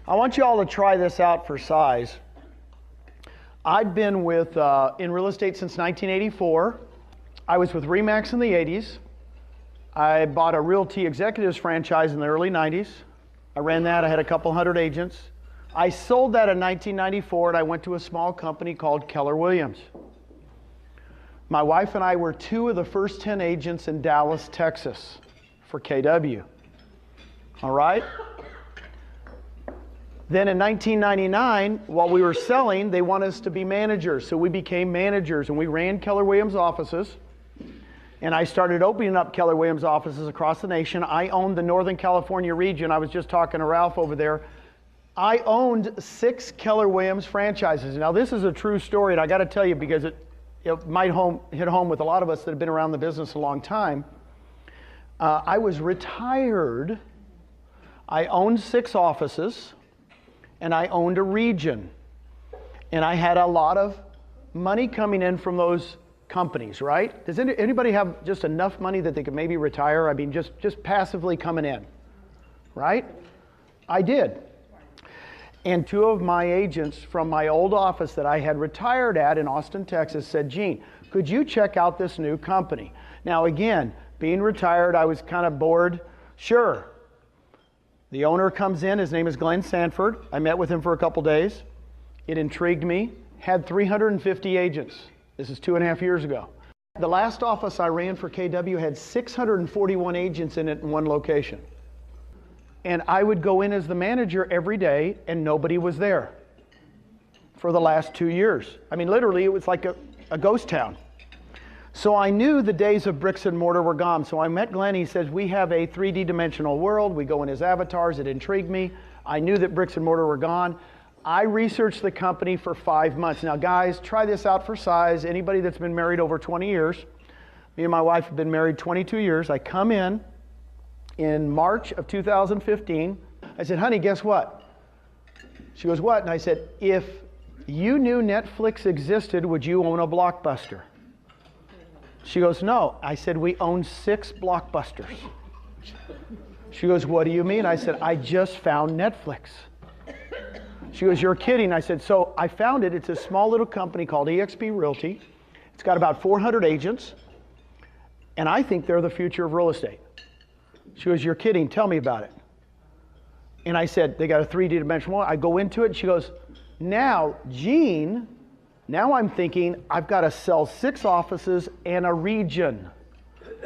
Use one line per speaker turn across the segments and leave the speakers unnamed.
I want you all to try this out for size. I've been with in real estate since 1984. I was with RE/MAX in the 80s. I bought a Realty Executives franchise in the early 90s. I ran that. I had a couple hundred agents. I sold that in 1994, and I went to a small company called Keller Williams. My wife and I were 2 of the first 10 agents in Dallas, Texas for KW. All right? Then in 1999, while we were selling, they wanted us to be managers. So we became managers, and we ran Keller Williams offices. And I started opening up Keller Williams offices across the nation. I owned the Northern California region. I was just talking to Ralph over there. I owned 6 Keller Williams franchises. Now this is a true story, and I got to tell you because it might hit home with a lot of us that have been around the business a long time. I was retired. I owned 6 offices, and I owned a region. And I had a lot of money coming in from those companies, right? Does anybody have just enough money that they could maybe retire? I mean, just passively coming in, right? I did. And 2 of my agents from my old office that I had retired at in Austin, Texas said, Gene, could you check out this new company? Now again, being retired, I was kind of bored. Sure. The owner comes in, his name is Glenn Sanford. I met with him for a couple days. It intrigued me. Had 350 agents. This is 2.5 years ago. The last office I ran for KW had 641 agents in it in one location. And I would go in as the manager every day and nobody was there for the last 2 years. I mean, literally it was like a ghost town. So I knew the days of bricks and mortar were gone. So I met Glenn. He says, we have a 3D dimensional world. We go in his avatars. It intrigued me. I knew that bricks and mortar were gone. I researched the company for 5 months. Now guys, try this out for size. Anybody that's been married over 20 years, me and my wife have been married 22 years. I come in March of 2015. I said, honey, guess what? She goes, what? And I said, if you knew Netflix existed, would you own a Blockbuster? She goes, no. I said, we own 6 Blockbusters. She goes, what do you mean? I said, I just found Netflix. She goes, you're kidding. I said, so I found it. It's a small little company called EXP Realty. It's got about 400 agents, and I think they're the future of real estate. She goes, you're kidding. Tell me about it. And I said, they got a 3D dimensional. I go into it, and she goes, now, Gene, now I'm thinking I've got to sell 6 offices and a region.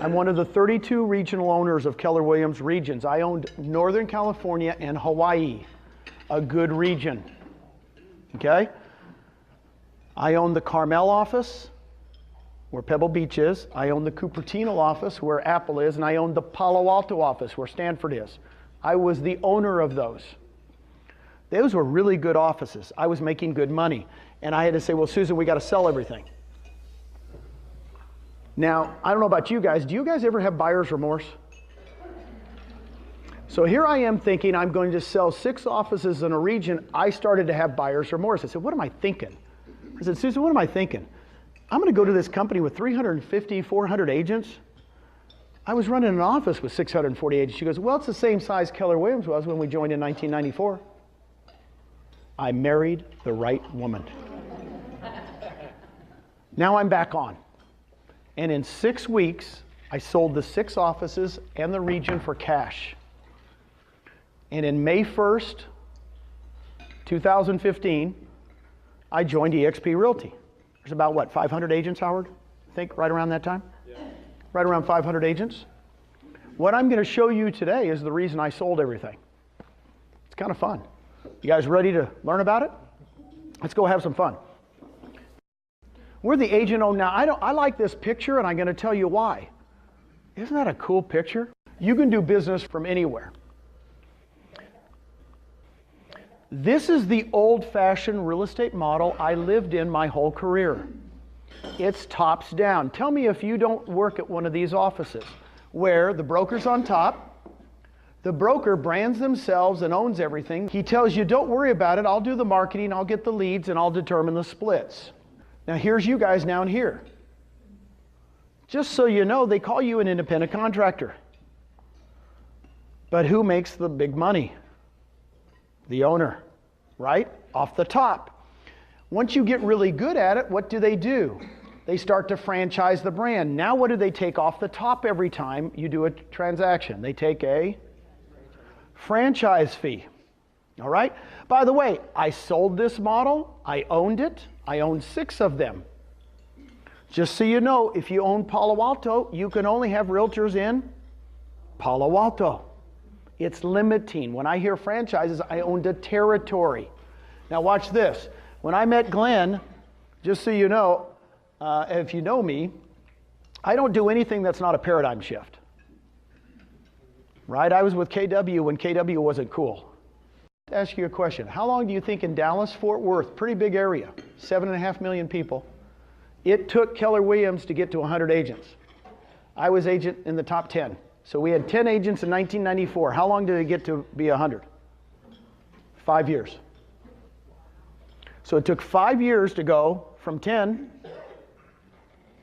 I'm one of the 32 regional owners of Keller Williams regions. I owned Northern California and Hawaii, a good region, okay? I own the Carmel office, where Pebble Beach is. I own the Cupertino office, where Apple is, and I own the Palo Alto office, where Stanford is. I was the owner of those. Those were really good offices. I was making good money. And I had to say, well, Susan, we got to sell everything. Now, I don't know about you guys. Do you guys ever have buyer's remorse? So here I am thinking I'm going to sell 6 offices in a region. I started to have buyer's remorse. I said, what am I thinking? I said, Susan, what am I thinking? I'm going to go to this company with 350, 400 agents. I was running an office with 640 agents. She goes, well, it's the same size Keller Williams was when we joined in 1994. I married the right woman. Now I'm back on. And in 6 weeks, I sold the 6 offices and the region for cash. And in May 1st, 2015, I joined EXP Realty. There's about, what, 500 agents, Howard? I think, right around that time? Yeah. Right around 500 agents. What I'm going to show you today is the reason I sold everything. It's kind of fun. You guys ready to learn about it? Let's go have some fun. We're the agent owned now. I like this picture, and I'm going to tell you why. Isn't that a cool picture? You can do business from anywhere. This is the old-fashioned real estate model I lived in my whole career. It's tops down. Tell me if you don't work at one of these offices where the broker's on top, the broker brands themselves and owns everything. He tells you, don't worry about it, I'll do the marketing, I'll get the leads, and I'll determine the splits. Now here's you guys down here. Just so you know, they call you an independent contractor. But who makes the big money? The owner, right? Off the top. Once you get really good at it, what do? They start to franchise the brand. Now what do they take off the top every time you do a transaction? They take a franchise fee. All right? By the way, I sold this model. I owned it. I own 6 of them. Just so you know, if you own Palo Alto, you can only have realtors in Palo Alto. It's limiting. When I hear franchises, I owned a territory. Now watch this. When I met Glenn, just so you know, if you know me, I don't do anything that's not a paradigm shift. Right? I was with KW when KW wasn't cool. To ask you a question. How long do you think in Dallas, Fort Worth, pretty big area, 7.5 million people, it took Keller Williams to get to 100 agents? I was agent in the top 10. So we had 10 agents in 1994. How long did it get to be 100? 5 years. So it took 5 years to go from 10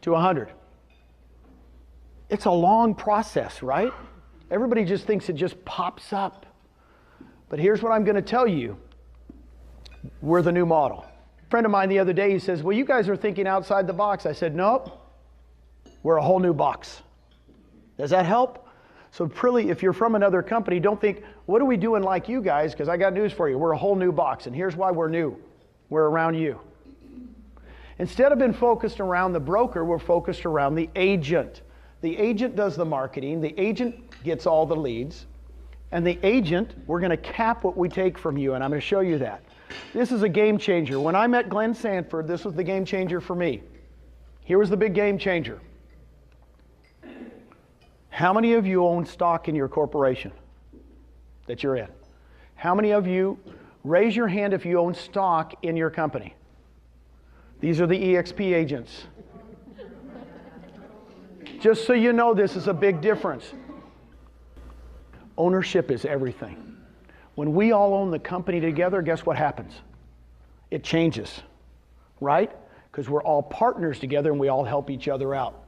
to 100. It's a long process, right? Everybody just thinks it just pops up. But here's what I'm going to tell you. We're the new model. A friend of mine the other day, he says, well, you guys are thinking outside the box. I said, nope. We're a whole new box. Does that help? So really, if you're from another company, don't think, what are we doing like you guys? Because I got news for you. We're a whole new box. And here's why we're new. We're around you. Instead of being focused around the broker, we're focused around the agent. The agent does the marketing. The agent gets all the leads. And the agent, we're going to cap what we take from you. And I'm going to show you that. This is a game changer. When I met Glenn Sanford, this was the game changer for me. Here was the big game changer. How many of you own stock in your corporation that you're in? How many of you, raise your hand if you own stock in your company? These are the EXP agents. Just so you know, this is a big difference. Ownership is everything. When we all own the company together, guess what happens? It changes, right? Because we're all partners together and we all help each other out.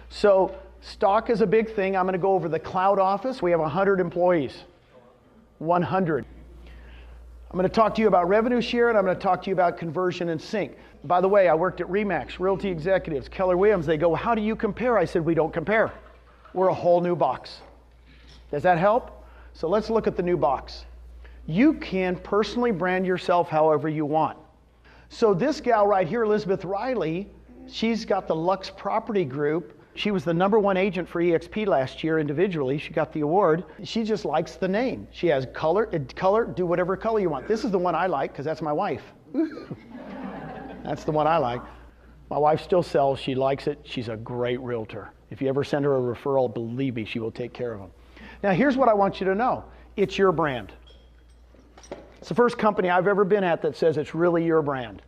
So stock is a big thing. I'm going to go over the cloud office. We have 100 employees. 100. I'm going to talk to you about revenue share, and I'm going to talk to you about conversion and sync. By the way, I worked at RE/MAX, Realty Executives, Keller Williams. They go, how do you compare? I said, we don't compare. We're a whole new box. Does that help? So let's look at the new box. You can personally brand yourself however you want. So this gal right here, Elizabeth Riley, she's got the Lux Property Group. She was the #1 agent for EXP last year individually. She got the award. She just likes the name. She has color, do whatever color you want. This is the one I like because that's my wife. That's the one I like. My wife still sells. She likes it. She's a great realtor. If you ever send her a referral, believe me, she will take care of them. Now here's what I want you to know. It's your brand. It's the first company I've ever been at that says it's really your brand.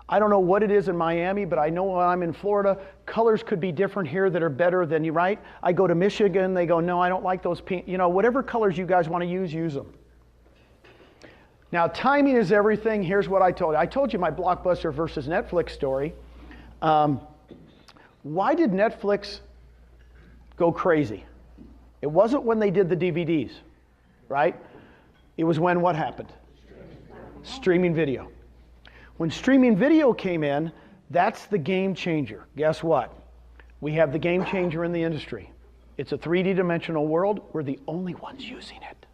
I don't know what it is in Miami, but I know when I'm in Florida, colors could be different here that are better than you, right? I go to Michigan, they go, no, I don't like those pink. You know, whatever colors you guys want to use them. Now, timing is everything. Here's what I told you. I told you my Blockbuster versus Netflix story. Why did Netflix go crazy? It wasn't when they did the DVDs, right? It was when what happened? Streaming video. When streaming video came in, that's the game changer. Guess what? We have the game changer in the industry. It's a 3D dimensional world. We're the only ones using it.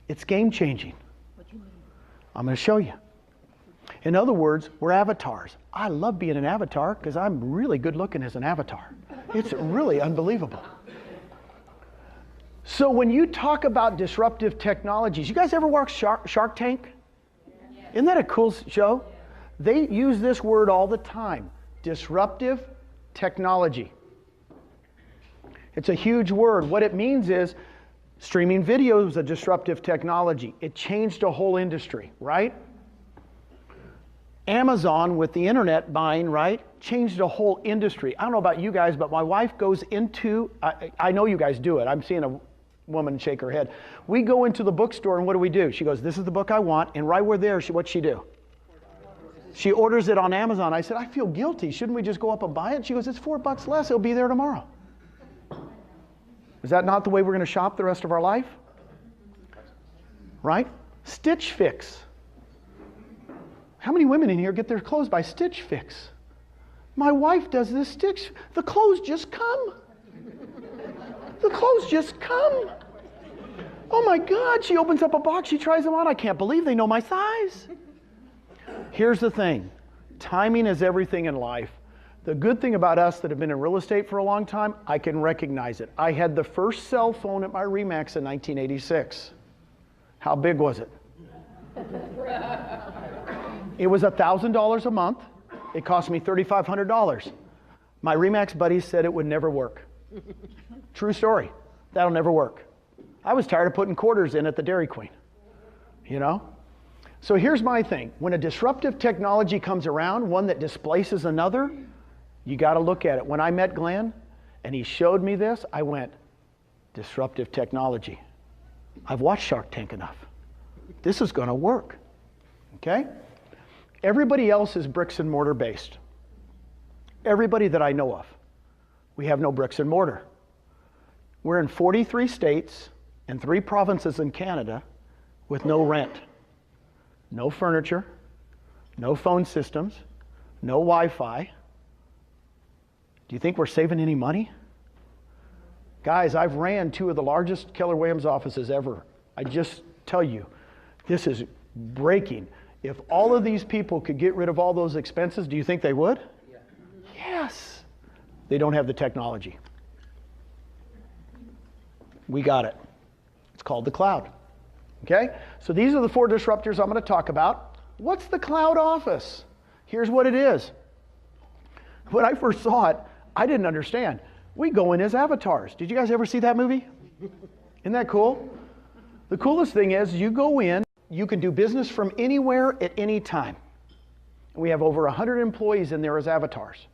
It's game changing. What do you mean? I'm going to show you. In other words, we're avatars. I love being an avatar because I'm really good looking as an avatar. It's really unbelievable. So when you talk about disruptive technologies, you guys ever watch Shark Tank? Isn't that a cool show? They use this word all the time, disruptive technology. It's a huge word. What it means is streaming video is a disruptive technology. It changed a whole industry, right? Amazon with the internet buying, right, changed a whole industry. I don't know about you guys, but my wife goes into, I know you guys do it. I'm seeing a woman shake her head. We go into the bookstore and what do? She goes, this is the book I want. And right where there, what'd she do? She orders it on Amazon. I said, I feel guilty. Shouldn't we just go up and buy it? She goes, it's $4 less. It'll be there tomorrow. Is that not the way we're going to shop the rest of our life? right? Stitch Fix. How many women in here get their clothes by Stitch Fix? My wife does this Stitch. The clothes just come. The clothes just come. Oh my God, she opens up a box, she tries them on. I can't believe they know my size. Here's the thing. Timing is everything in life. The good thing about us that have been in real estate for a long time, I can recognize it. I had the first cell phone at my RE/MAX in 1986. How big was it? It was $1,000 a month. It cost me $3,500. My RE/MAX buddies said it would never work. True story. That'll never work. I was tired of putting quarters in at the Dairy Queen, you know? So here's my thing. When a disruptive technology comes around, one that displaces another, you got to look at it. When I met Glenn and he showed me this, I went, disruptive technology. I've watched Shark Tank enough. This is going to work, okay? Everybody else is bricks and mortar based. Everybody that I know of. We have no bricks and mortar. We're in 43 states and 3 provinces in Canada with no rent, no furniture, no phone systems, no Wi-Fi. Do you think we're saving any money? Guys, I've ran 2 of the largest Keller Williams offices ever. I just tell you, this is breaking. If all of these people could get rid of all those expenses, do you think they would? Yeah. Yes. They don't have the technology. We got it. It's called the cloud. Okay? So these are the 4 disruptors I'm going to talk about. What's the cloud office? Here's what it is. When I first saw it, I didn't understand. We go in as avatars. Did you guys ever see that movie? Isn't that cool? The coolest thing is you go in, you can do business from anywhere at any time. We have over 100 employees in there as avatars.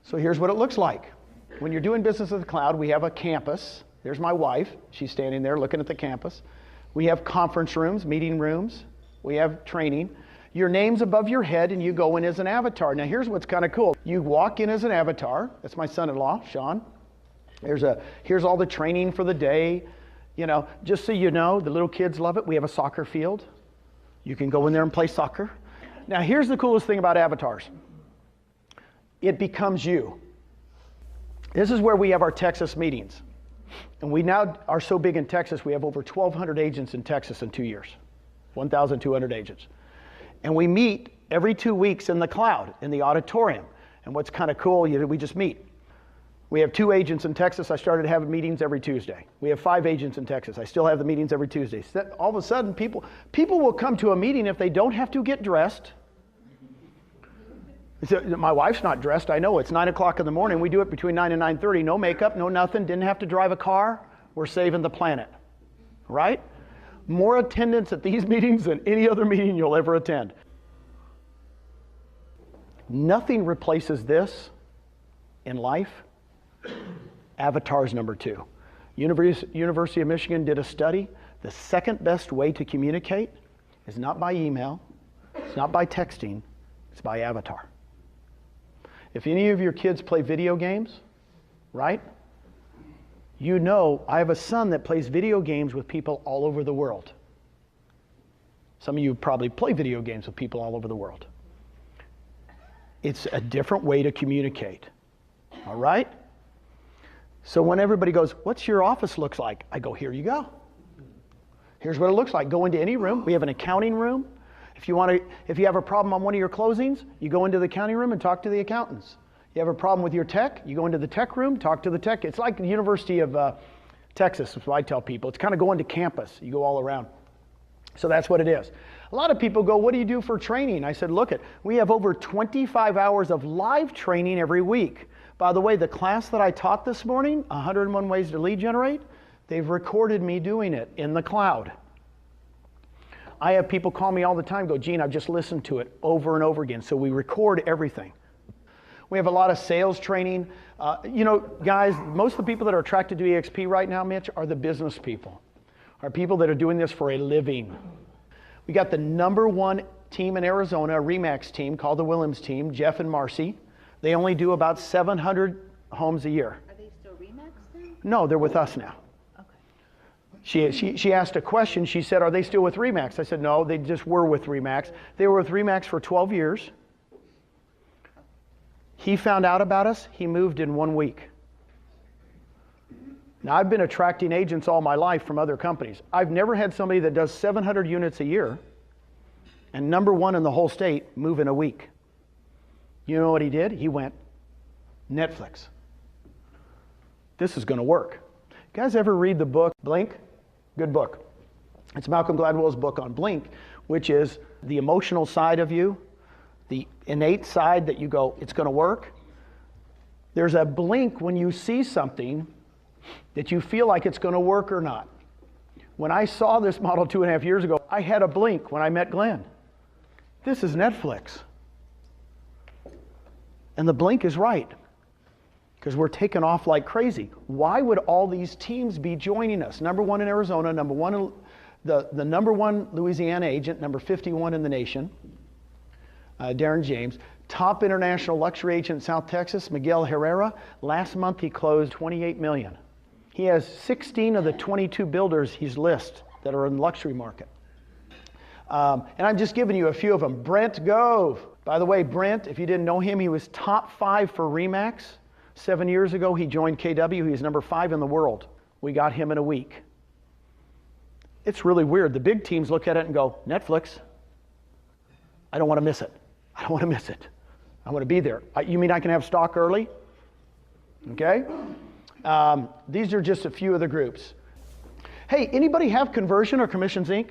So here's what it looks like. When you're doing business with the cloud, we have a campus. There's my wife. She's standing there looking at the campus. We have conference rooms, meeting rooms. We have training. Your name's above your head and you go in as an avatar. Now here's what's kind of cool. You walk in as an avatar. That's my son-in-law, Sean. Here's all the training for the day. You know, just so you know, the little kids love it. We have a soccer field. You can go in there and play soccer. Now here's the coolest thing about avatars. It becomes you. This is where we have our Texas meetings. And we now are so big in Texas, we have over 1,200 agents in Texas in 2 years. 1,200 agents. And we meet every 2 weeks in the cloud, in the auditorium. And what's kind of cool, we just meet. We have 2 agents in Texas. I started having meetings every Tuesday. We have 5 agents in Texas. I still have the meetings every Tuesday. All of a sudden, people will come to a meeting if they don't have to get dressed. My wife's not dressed. I know it's 9 o'clock in the morning. We do it between 9 and 9:30. No makeup, no nothing. Didn't have to drive a car. We're saving the planet, right? More attendance at these meetings than any other meeting you'll ever attend. Nothing replaces this in life. Avatars number 2. University of Michigan did a study. The second best way to communicate is not by email, it's not by texting, it's by avatar. If any of your kids play video games, right? You know, I have a son that plays video games with people all over the world. Some of you probably play video games with people all over the world. It's a different way to communicate, all right? So when everybody goes, what's your office looks like? I go, here you go. Here's what it looks like. Go into any room. We have an accounting room. If you have a problem on one of your closings, you go into the accounting room and talk to the accountants. You have a problem with your tech, you go into the tech room, talk to the tech. It's like the University of Texas, is what I tell people. It's kind of going to campus. You go all around. So that's what it is. A lot of people go, what do you do for training? I said, look, we have over 25 hours of live training every week. By the way, the class that I taught this morning, 101 Ways to Lead Generate, they've recorded me doing it in the cloud. I have people call me all the time, go, Gene, I've just listened to it over and over again. So we record everything. We have a lot of sales training. You know, guys, most of the people that are attracted to EXP right now, Mitch, are the business people, are people that are doing this for a living. We got the #1 team in Arizona, a RE/MAX team called the Williams team, Jeff and Marcy. They only do about 700 homes a year.
Are they still RE/MAX then?
No, they're with us now.
Okay.
She asked a question. She said, are they still with RE/MAX? I said, no, they just were with RE/MAX. They were with RE/MAX for 12 years. He found out about us. He moved in 1 week. Now, I've been attracting agents all my life from other companies. I've never had somebody that does 700 units a year and #1 in the whole state move in a week. You know what he did? He went, Netflix. This is going to work. You guys ever read the book Blink? Good book. It's Malcolm Gladwell's book on Blink, which is the emotional side of you, the innate side that you go, it's going to work. There's a blink when you see something that you feel like it's going to work or not. When I saw this model 2.5 years ago, I had a blink when I met Glenn. This is Netflix. And the blink is right, because we're taking off like crazy. Why would all these teams be joining us? #1 in Arizona, #1 in the #1 Louisiana agent, number 51 in the nation, Darren James. Top international luxury agent in South Texas, Miguel Herrera. Last month he closed $28 million. He has 16 of the 22 builders he's listed that are in the luxury market. And I'm just giving you a few of them. Brent Gove. By the way, Brent, if you didn't know him, he was top 5 for RE/MAX. 7 years ago, he joined KW. He's number 5 in the world. We got him in a week. It's really weird. The big teams look at it and go, Netflix. I don't want to miss it. I don't want to miss it. I want to be there. You mean I can have stock early? Okay. These are just a few of the groups. Hey, anybody have Conversion or Commissions Inc.?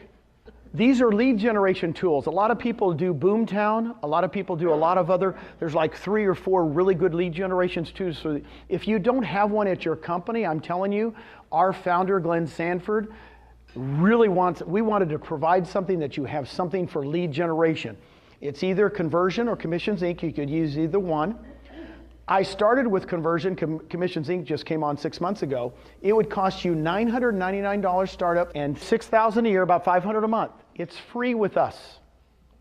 These are lead generation tools. A lot of people do Boomtown. A lot of people do a lot of other, there's like 3 or 4 really good lead generations too. So if you don't have one at your company, I'm telling you, our founder, Glenn Sanford, really we wanted to provide something that you have something for lead generation. It's either Conversion or Commissions Inc. You could use either one. I started with Conversion. Commissions Inc. just came on 6 months ago. It would cost you $999 startup and $6,000 a year, about $500 a month. It's free with us,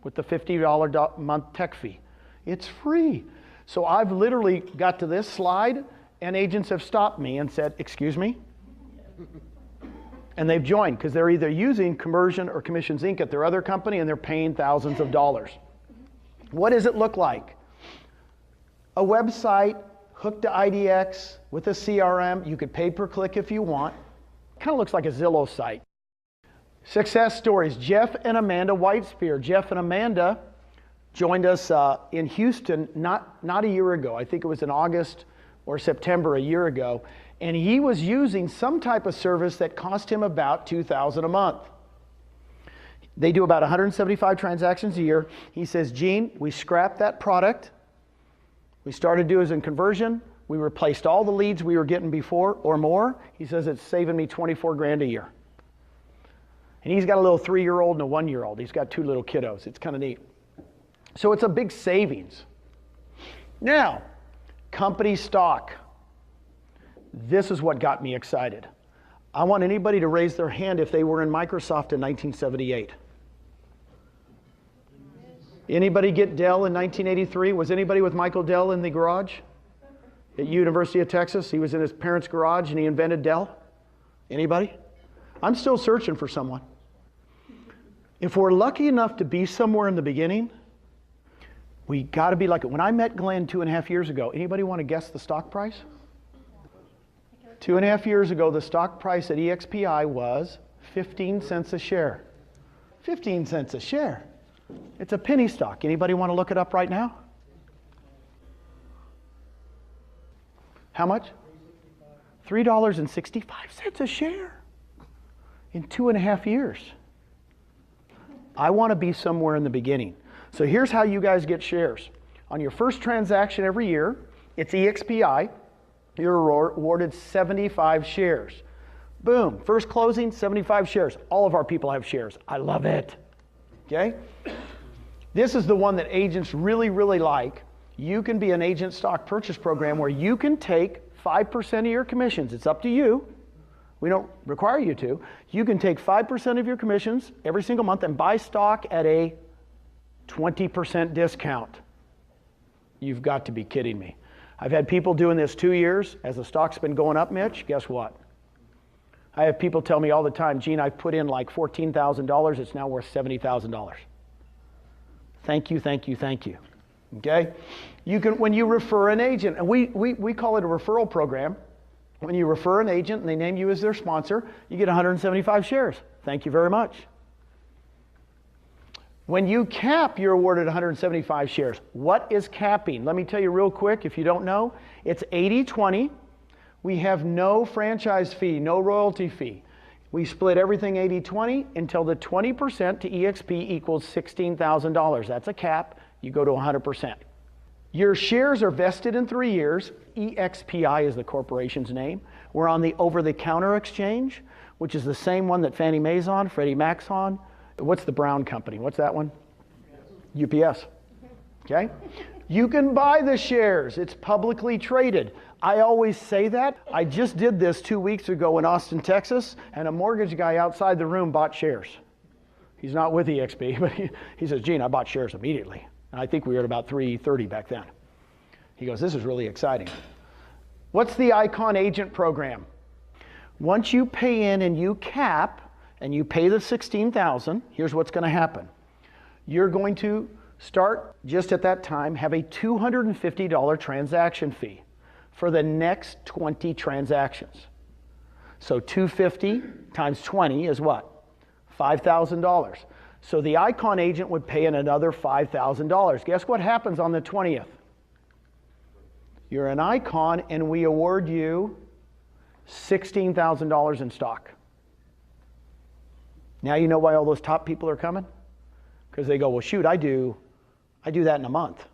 with the $50 a month tech fee. It's free. So I've literally got to this slide, and agents have stopped me and said, excuse me? And they've joined because they're either using Conversion or Commissions Inc. at their other company, and they're paying thousands of dollars. What does it look like? A website hooked to IDX with a CRM. You could pay per click if you want. Kind of looks like a Zillow site. Success stories. Jeff and Amanda Whitespear. Jeff and Amanda joined us in Houston not a year ago. I think it was in August or September a year ago. And he was using some type of service that cost him about $2,000 a month. They do about 175 transactions a year. He says, Gene, we scrapped that product. We started doing in Conversion. We replaced all the leads we were getting before or more. He says it's saving me 24 grand a year. And he's got a little 3-year-old and a 1-year-old. He's got 2 little kiddos. It's kind of neat. So it's a big savings. Now, company stock. This is what got me excited. I want anybody to raise their hand if they were in Microsoft in 1978. Anybody get Dell in 1983? Was anybody with Michael Dell in the garage at University of Texas? He was in his parents' garage and he invented Dell. Anybody? I'm still searching for someone. If we're lucky enough to be somewhere in the beginning, we got to be like it. When I met Glenn 2.5 years ago, anybody want to guess the stock price? 2.5 years ago, the stock price at EXPI was 15 cents a share. 15 cents a share. It's a penny stock. Anybody want to look it up right now? How much? $3.65 a share in 2.5 years. I want to be somewhere in the beginning. So here's how you guys get shares. On your first transaction every year, it's EXPI. You're awarded 75 shares. Boom, first closing, 75 shares. All of our people have shares. I love it. Okay? This is the one that agents really, really like. You can be an agent stock purchase program where you can take 5% of your commissions. It's up to you. We don't require you to. You can take 5% of your commissions every single month and buy stock at a 20% discount. You've got to be kidding me. I've had people doing this 2 years. As the stock's been going up, Mitch, guess what? I have people tell me all the time, Gene, I've put in like $14,000. It's now worth $70,000. Thank you, thank you, thank you. Okay? You can, when you refer an agent, and we call it a referral program. When you refer an agent and they name you as their sponsor, you get 175 shares. Thank you very much. When you cap, you're awarded 175 shares. What is capping? Let me tell you real quick, if you don't know. It's 80-20. We have no franchise fee, no royalty fee. We split everything 80-20 until the 20% to EXP equals $16,000. That's a cap. You go to 100%. Your shares are vested in 3 years. EXPI is the corporation's name. We're on the over-the-counter exchange, which is the same one that Fannie Mae's on, Freddie Mac's on. What's the Brown company? What's that one? UPS. Okay? You can buy the shares. It's publicly traded. I always say that. I just did this 2 weeks ago in Austin, Texas, and a mortgage guy outside the room bought shares. He's not with EXP, but he says, Gene, I bought shares immediately. And I think we were at about 330 back then. He goes, this is really exciting. What's the Icon Agent Program? Once you pay in and you cap, and you pay the $16,000, here's what's going to happen. You're going to start, just at that time, have a $250 transaction fee for the next 20 transactions. So $250 times 20 is what? $5,000. So the Icon agent would pay in another $5,000. Guess what happens on the 20th? You're an Icon, and we award you $16,000 in stock. Now you know why all those top people are coming? Because they go, well, shoot, I do that in a month.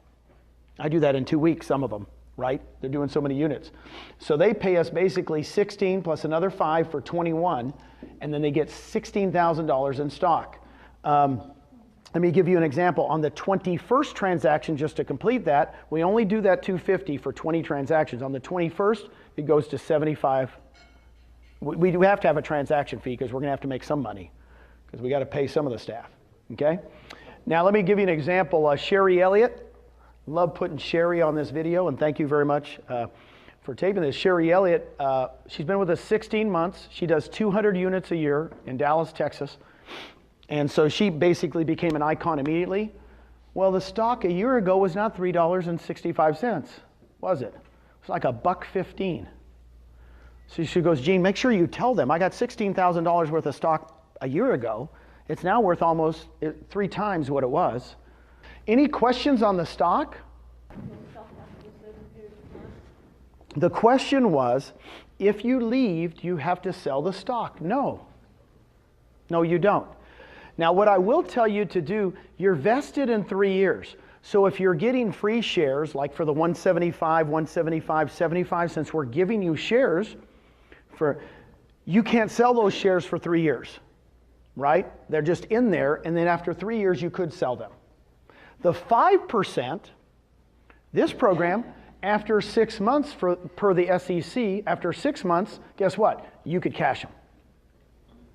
I do that in 2 weeks, some of them, right? They're doing so many units. So they pay us basically 16 plus another 5 for 21, and then they get $16,000 in stock. Let me give you an example. On the 21st transaction, just to complete that, we only do that $250 for 20 transactions. On the 21st, it goes to 75. We do have to have a transaction fee because we're going to have to make some money, because we got to pay some of the staff, okay? Now let me give you an example. Sherry Elliott, love putting Sherry on this video, and thank you very much for taping this. Sherry Elliott, she's been with us 16 months. She does 200 units a year in Dallas, Texas, and so she basically became an Icon immediately. Well, the stock a year ago was not $3.65, was it? It was like $1.15. So she goes, Gene, make sure you tell them I got $16,000 worth of stock a year ago. It's now worth almost 3 times what it was. Any questions on the stock? The question was, if you leave, do you have to sell the stock? No. No, you don't. Now, what I will tell you to do, you're vested in 3 years. So if you're getting free shares, like for the 175, 175, 75, since we're giving you shares, you can't sell those shares for 3 years, right? They're just in there, and then after 3 years, you could sell them. The 5%, this program, after 6 months per the SEC, after 6 months, guess what? You could cash them,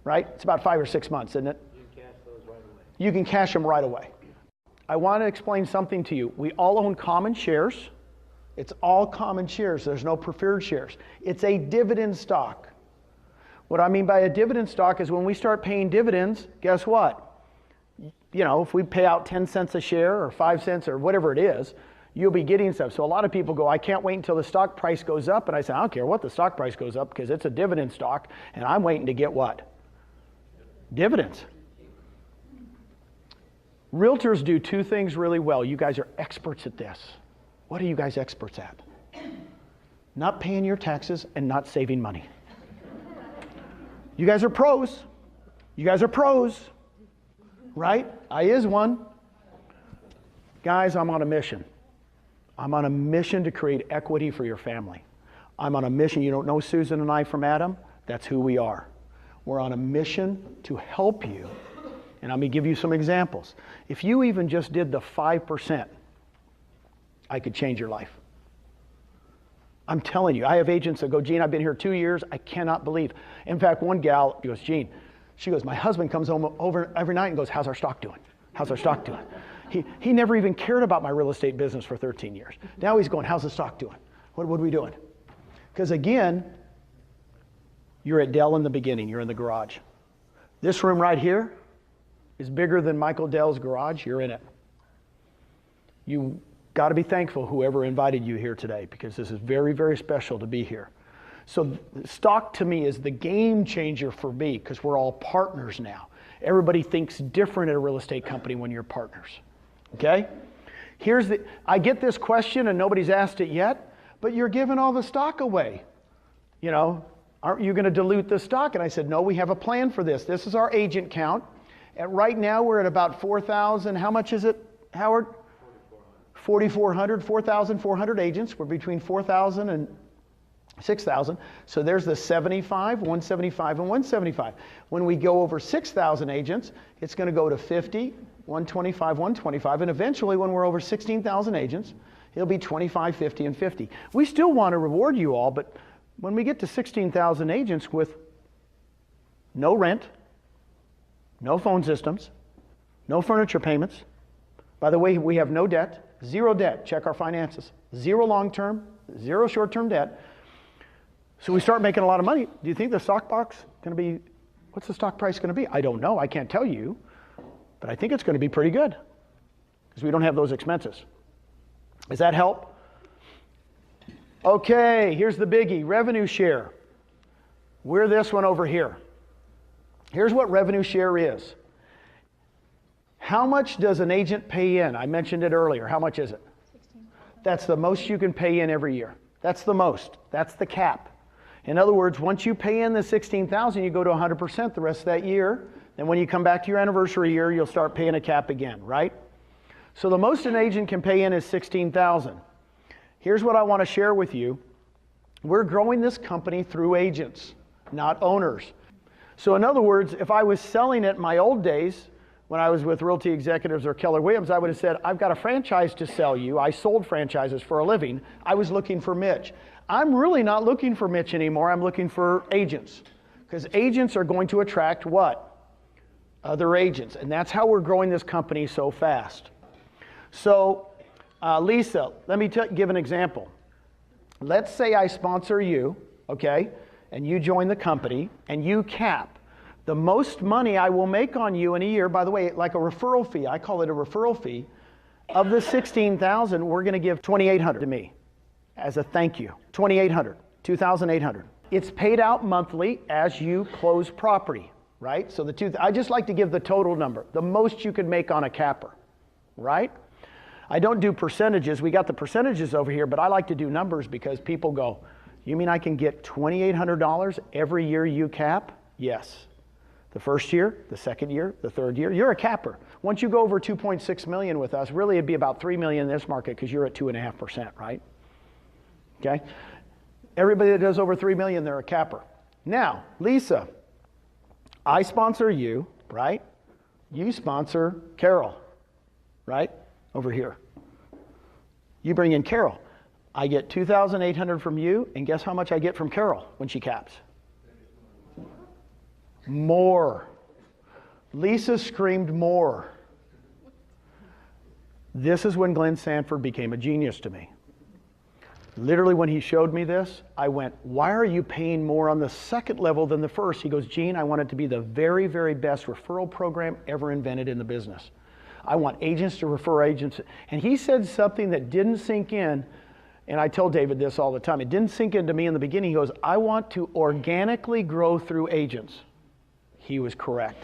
right? It's about 5 or 6 months, isn't it? You can cash those right away. You can cash them right away. I want to explain something to you. We all own common shares. It's all common shares. There's no preferred shares. It's a dividend stock. What I mean by a dividend stock is when we start paying dividends, guess what? You know, if we pay out 10 cents a share or 5 cents or whatever it is, you'll be getting stuff. So a lot of people go, I can't wait until the stock price goes up. And I say, I don't care what the stock price goes up because it's a dividend stock and I'm waiting to get what? Dividends. Realtors do 2 things really well. You guys are experts at this. What are you guys experts at? Not paying your taxes and not saving money. You guys are pros. You guys are pros, right? I is one. Guys, I'm on a mission. I'm on a mission to create equity for your family. I'm on a mission. You don't know Susan and I from Adam? That's who we are. We're on a mission to help you. And I'm going to give you some examples. If you even just did the 5%, I could change your life. I'm telling you, I have agents that go, Gene, I've been here 2 years. I cannot believe. In fact, one gal goes, Gene, she goes, my husband comes home over every night and goes, how's our stock doing? How's our stock doing? He never even cared about my real estate business for 13 years. Now he's going, how's the stock doing? What are we doing? Because again, You're at Dell in the beginning. You're in the garage. This room right here is bigger than Michael Dell's garage. You're in it. You got to be thankful whoever invited you here today, because this is very, very special to be here. So stock to me is the game changer for me, because we're all partners now. Everybody thinks different at a real estate company when you're partners. Okay? I get this question and nobody's asked it yet, but you're giving all the stock away. You know, aren't you going to dilute the stock? And I said, no, we have a plan for this. This is our agent count. And right now we're at about 4,000. How much is it, Howard? 4,400 agents. We're between 4,000 and 6,000. So there's the 75, 175, and 175. When we go over 6,000 agents, it's going to go to 50, 125, 125, and eventually when we're over 16,000 agents, it'll be 25, 50, and 50. We still want to reward you all, but when we get to 16,000 agents with no rent, no phone systems, no furniture payments, by the way, we have no debt, zero debt, check our finances, zero long-term, zero short-term debt. So we start making a lot of money. Do you think the stock box going to be, what's the stock price going to be? I don't know, I can't tell you, but I think it's going to be pretty good because we don't have those expenses. Does that help? Okay, here's the biggie, revenue share. We're this one over here. Here's what revenue share is. How much does an agent pay in? I mentioned it earlier. How much is it? 16. That's the most you can pay in every year. That's the most. That's the cap. In other words, once you pay in the 16,000, you go to 100% the rest of that year. And when you come back to your anniversary year, you'll start paying a cap again, right? So the most an agent can pay in is 16,000. Here's what I want to share with you. We're growing this company through agents, not owners. So in other words, if I was selling it in my old days, when I was with Realty Executives or Keller Williams, I would have said, I've got a franchise to sell you. I sold franchises for a living. I was looking for Mitch. I'm really not looking for Mitch anymore. I'm looking for agents. Because agents are going to attract what? Other agents. And that's how we're growing this company so fast. So, Lisa, let me give an example. Let's say I sponsor you, okay, and you join the company, and you cap. The most money I will make on you in a year, by the way, like a referral fee, I call it a referral fee, of the 16,000, we're going to give 2,800 to me as a thank you. 2,800, 2,800. It's paid out monthly as you close property, right? So I just like to give the total number, the most you could make on a capper, right? I don't do percentages. We got the percentages over here, but I like to do numbers because people go, you mean I can get $2,800 every year you cap? Yes. The first year, the second year, the third year, you're a capper. Once you go over 2.6 million with us, really it'd be about 3 million in this market because you're at 2.5%, right? Okay? Everybody that does over 3 million, they're a capper. Now, Lisa, I sponsor you, right? You sponsor Carol, right? Over here. You bring in Carol. I get 2,800 from you, and guess how much I get from Carol when she caps? More. Lisa screamed more. This is when Glenn Sanford became a genius to me. Literally when he showed me this, I went, why are you paying more on the second level than the first? He goes, Gene, I want it to be the very, very best referral program ever invented in the business. I want agents to refer agents. And he said something that didn't sink in, and I tell David this all the time. It didn't sink into me in the beginning. He goes, I want to organically grow through agents. He was correct.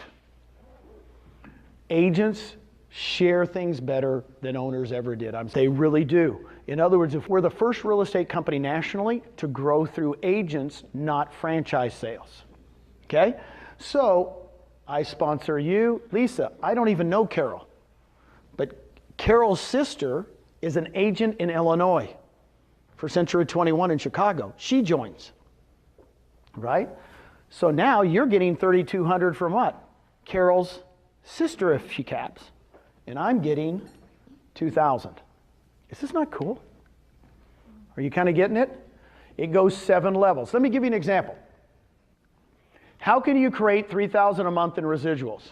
Agents share things better than owners ever did. They really do. In other words, if we're the first real estate company nationally to grow through agents, not franchise sales. Okay? So I sponsor you. Lisa, I don't even know Carol. But Carol's sister is an agent in Illinois for Century 21 in Chicago. She joins. Right? So now you're getting 3,200 from what? Carol's sister if she caps. And I'm getting 2,000. Is this not cool? Are you kind of getting it? It goes 7 levels. Let me give you an example. How can you create 3,000 a month in residuals?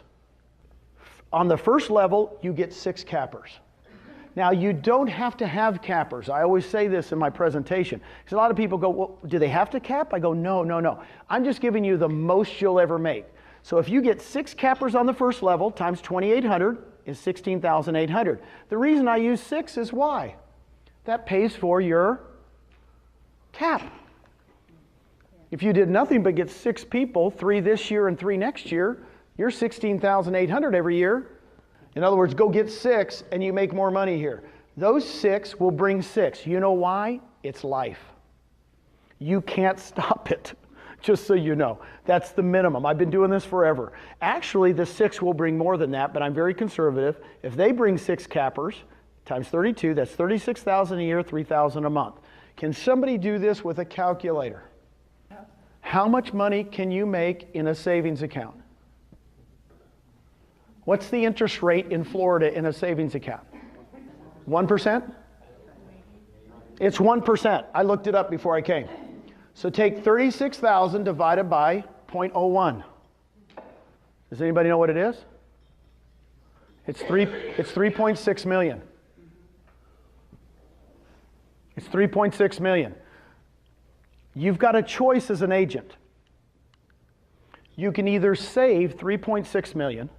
On the first level, you get 6 cappers. Now, you don't have to have cappers. I always say this in my presentation. Because a lot of people go, well, do they have to cap? I go, no, no, no. I'm just giving you the most you'll ever make. So if you get 6 cappers on the first level times 2,800 is 16,800. The reason I use 6 is why? That pays for your cap. If you did nothing but get 6 people, 3 this year and 3 next year, you're 16,800 every year. In other words, go get 6 and you make more money here. Those 6 will bring 6. You know why? It's life. You can't stop it, just so you know. That's the minimum. I've been doing this forever. Actually, the 6 will bring more than that, but I'm very conservative. If they bring 6 cappers times 32, that's 36,000 a year, 3,000 a month. Can somebody do this with a calculator? How much money can you make in a savings account? What's the interest rate in Florida in a savings account? 1%? It's 1%. I looked it up before I came. So take 36,000 divided by 0.01. Does anybody know what it is? It's 3.6 million. It's 3.6 million. You've got a choice as an agent. You can either save 3.6 million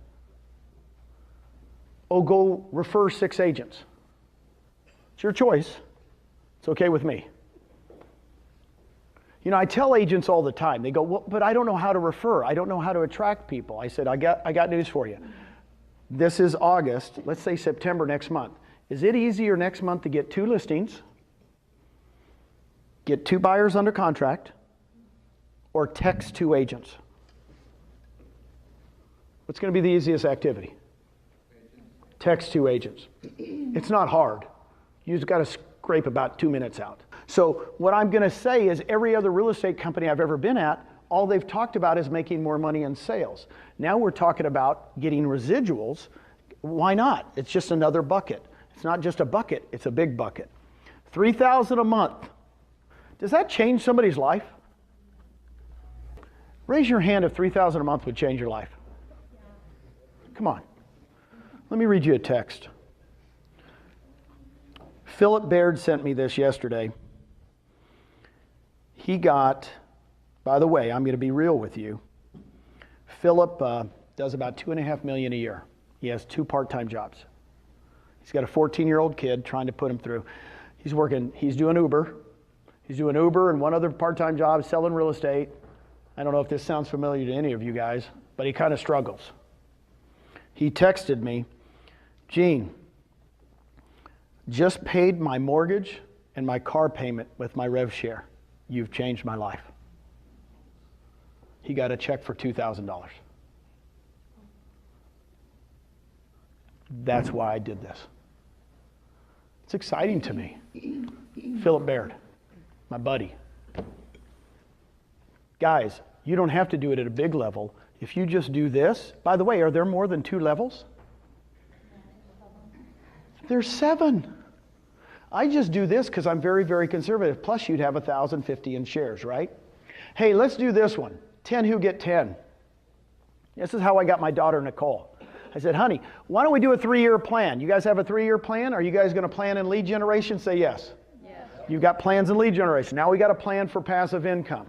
or go refer 6 agents. It's your choice. It's okay with me. You know, I tell agents all the time, they go, well, but I don't know how to refer. I don't know how to attract people. I said, I got news for you. This is August, let's say September next month. Is it easier next month to get 2 listings, get 2 buyers under contract, or text 2 agents? What's going to be the easiest activity? Text 2 agents. It's not hard. You just got to scrape about 2 minutes out. So what I'm going to say is every other real estate company I've ever been at, all they've talked about is making more money in sales. Now we're talking about getting residuals. Why not? It's just another bucket. It's not just a bucket, it's a big bucket. $3,000 a month. Does that change somebody's life? Raise your hand if $3,000 a month would change your life. Come on. Let me read you a text. Philip Baird sent me this yesterday. He got, by the way, I'm going to be real with you. Philip does about $2.5 million a year. He has 2 part-time jobs. He's got a 14-year-old kid trying to put him through. He's doing Uber. He's doing Uber and 1 other part-time job selling real estate. I don't know if this sounds familiar to any of you guys, but he kind of struggles. He texted me, Gene, just paid my mortgage and my car payment with my REV Share. You've changed my life. He got a check for $2,000. That's why I did this. It's exciting to me. Philip Baird, my buddy. Guys, you don't have to do it at a big level. If you just do this, by the way, are there more than 2 levels? There's 7. I just do this because I'm very, very conservative. Plus, you'd have 1,050 in shares, right? Hey, let's do this one. 10 who get 10. This is how I got my daughter, Nicole. I said, honey, why don't we do a 3-year plan? You guys have a 3-year plan? Are you guys going to plan in lead generation? Say yes. Yes. You've got plans in lead generation. Now we got a plan for passive income.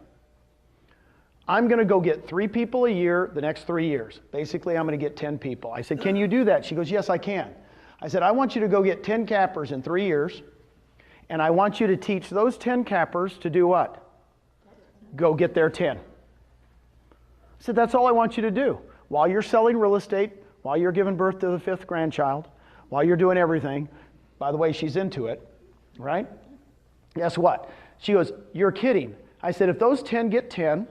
I'm going to go get 3 people a year the next 3 years. Basically, I'm going to get 10 people. I said, can you do that? She goes, yes, I can. I said, I want you to go get 10 cappers in 3 years, and I want you to teach those 10 cappers to do what? Go get their 10. I said, that's all I want you to do. While you're selling real estate, while you're giving birth to the 5th grandchild, while you're doing everything, by the way, she's into it, right? Guess what? She goes, you're kidding. I said, if those 10 get 10,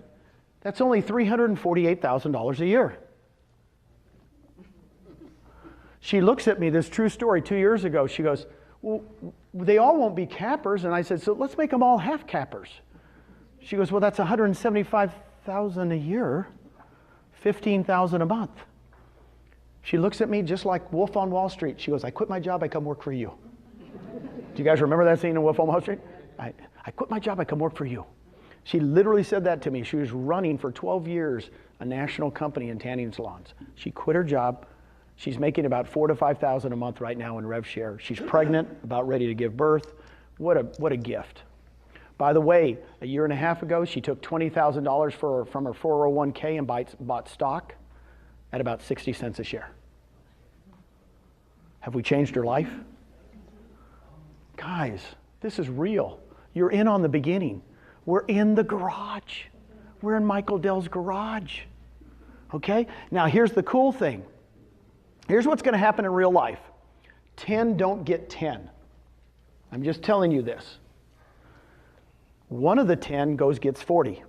that's only $348,000 a year. She looks at me, this true story, 2 years ago. She goes, well, they all won't be cappers. And I said, so let's make them all half cappers. She goes, well, that's $175,000 a year, $15,000 a month. She looks at me just like Wolf on Wall Street. She goes, I quit my job, I come work for you. Do you guys remember that scene in Wolf on Wall Street? I quit my job, I come work for you. She literally said that to me. She was running for 12 years a national company in tanning salons. She quit her job, She's making about $4,000 to $5,000 a month right now in REV Share. She's pregnant, about ready to give birth. What a gift. By the way, a year and a half ago, she took $20,000 from her 401k and bought stock at about 60 cents a share. Have we changed her life? Guys, this is real. You're in on the beginning. We're in the garage. We're in Michael Dell's garage. Okay? Now here's the cool thing. Here's what's going to happen in real life. 10 don't get 10. I'm just telling you this. One of the 10 gets 40.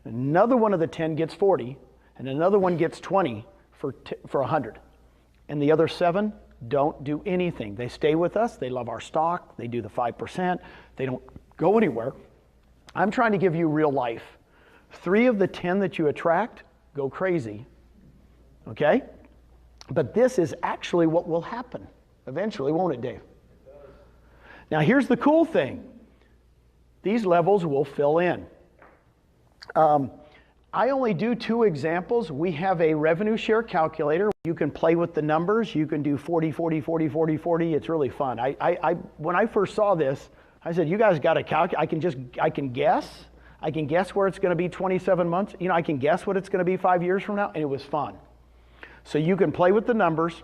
Another one of the 10 gets 40, and another one gets 20 for 100. And the other 7 don't do anything. They stay with us. They love our stock. They do the 5%. They don't go anywhere. I'm trying to give you real life. 3 of the 10 that you attract go crazy. Okay? But this is actually what will happen eventually, won't it, Dave? Now, here's the cool thing. These levels will fill in. I only do 2 examples. We have a revenue share calculator. You can play with the numbers. You can do 40, 40, 40, 40, 40. It's really fun. When I first saw this, I said, you guys got to calculate. I can guess. I can guess where it's going to be 27 months. You know, I can guess what it's going to be 5 years from now, and it was fun. So you can play with the numbers.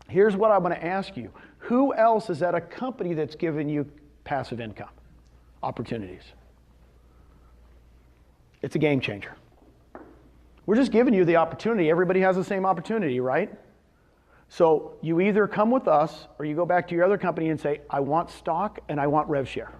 Here's what I'm going to ask you. Who else is at a company that's giving you passive income opportunities? It's a game changer. We're just giving you the opportunity. Everybody has the same opportunity, right? So you either come with us or you go back to your other company and say, I want stock and I want REV Share.